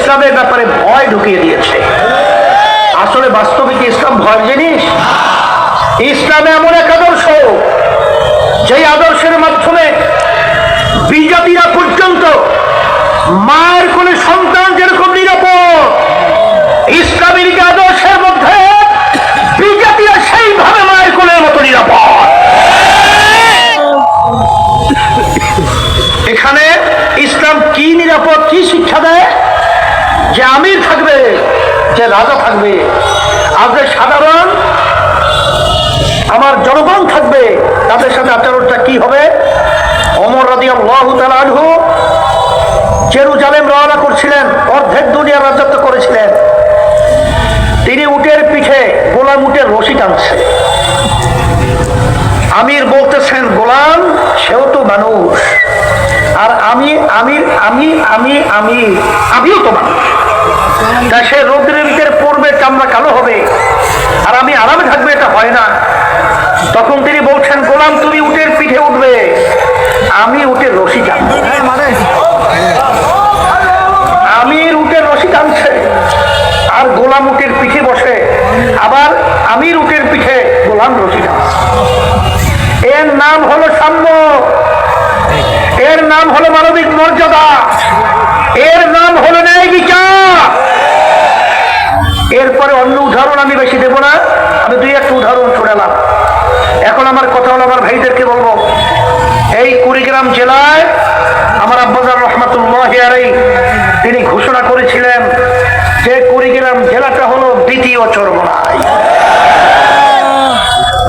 ইসলামের ব্যাপারে ভয় ঢুকিয়ে দিয়েছে। আসলে বাস্তবিক ইসলাম ভয়ের জিনিস? ইসলামে এমন এক আদর্শ, যেই আদর্শের মাধ্যমে বিজাতিরা পর্যন্ত মায়ের কোলে সন্তান যেরকম নিরাপদ, ইসলামের আদর্শের মধ্যে বিজাতিরা সেইভাবে মায়ের কোলের মতো নিরাপদ। এখানে ইসলাম কি নিরাপদ, কি শিক্ষা দেয়? যে আমির থাকবে, যে রাজা থাকবে, আর যে সাধারণ আমার জনগণ থাকবে, তাদের সাথে আচরণটা কি হবে? ওমর রাদিয়াল্লাহু তাআলা আনহু জেরুজালেম রওনা করছিলেন, অর্ধেক দুনিয়ার রাজত্ব করেছিলেন। তিনি উটের পিঠে গোলাম উটের রশি টানছে। আমির বলতেছেন, গোলাম সেও তো মানুষ, আর আমিও তো মানুষ। তা সে রৌদ্রের ভিতরে পড়বে, চামড়া কালো হবে, আর আমি আরামে থাকবে, এটা হয় না। তখন তিনি বলছেন, গোলাম তুমি উটের পিঠে উঠবে, আমি উটের রশি টানবো। আমির উটের রশি টানছে, আর গোলাম উটের পিঠে বসে, আবার আমির উটের পিঠে, গোলাম রশি টানছে। এর নাম হলো সাম্য, এর নাম হলো মানবিক মর্যাদা, এর নাম হলো ন্যায় বিচার। এরপরে অন্য উদাহরণ আমি বেশি দেব না, আমি দুই একটা উদাহরণ শোনালাম। এখন আমার কথা হলো, আমার ভাইদেরকে বলবো, এই কুড়িগ্রাম জেলায় আমার আব্বাজান রহমাতুল্লাহি আলাইহি তিনি ঘোষণা করেছিলেন যে কুড়িগ্রাম জেলাটা হলো দ্বিতীয় চরমোনাই।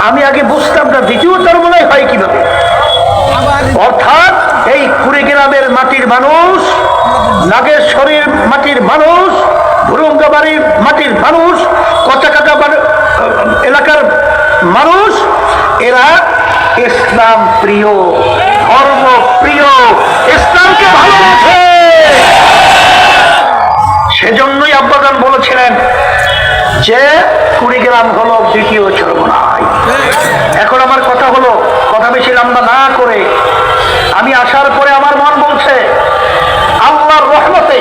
আমি আগে বুঝতাম না দ্বিতীয় চরমোনাই হয় কিভাবে। অর্থাৎ এই কুড়িগ্রামের মাটির মানুষ, নাগেশ্বরীর মাটির মানুষ, ভুরুঙ্গাবাড়ির মাটির মানুষ, কচাকাটা এলাকার মানুষ, এরা ইসলাম প্রিয়, ধর্ম প্রিয়, ইসলামকে ভালোবাসে। সেজন্যই আব্বাজান বলেছিলেন যে কুড়িগ্রাম হলো দ্বিতীয় চরমোনাই। এখন আমার কথা হলো, কথা বেশি লম্বা না করে, আমি আসার পরে আমার মন বলছে আল্লাহর রহমতে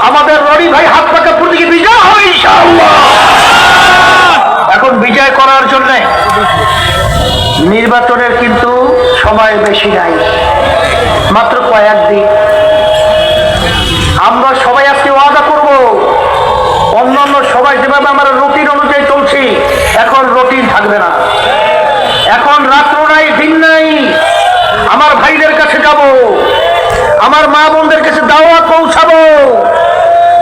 আমাদের রনি ভাই হাত পাকা প্রতীকে বিজয় হবে ইনশাআল্লাহ। এখন বিজয় করার জন্য নির্বাচনের কিন্তু সময় বেশি নাই, মাত্র কয়েকদিন। আমরা সবাই আজকে ওয়াদা করব, অন্যান্য সবাই যেভাবে আমরা রুটিন অনুযায়ী চলছি, এখন রুটিন থাকবে না। এখন রাত্র নাই, দিন নাই, আমার ভাইদের কাছে যাব, আমার মা বোনদের কাছে দাওয়াত পৌঁছাবো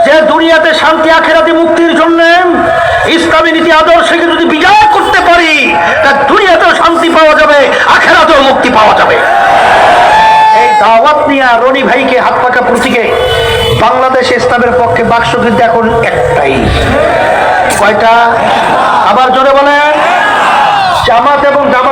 যে দুনিয়াতে শান্তি, আখিরাতে মুক্তির জন্য ইসলামী নীতি আদর্শকে যদি বিজয় করতে পারি, তা দুনিয়াতেও শান্তি পাওয়া যাবে, আখিরাতেও মুক্তি পাওয়া যাবে। এই দাওয়াত নিয়ে রনি ভাইকে হাত পাকা প্রতীকে বাংলাদেশ ইসলামের পক্ষে বাক্স কিন্তু এখন একটাই। কয়টা? আবার জোরে বলেন। জামাত এবং জামাত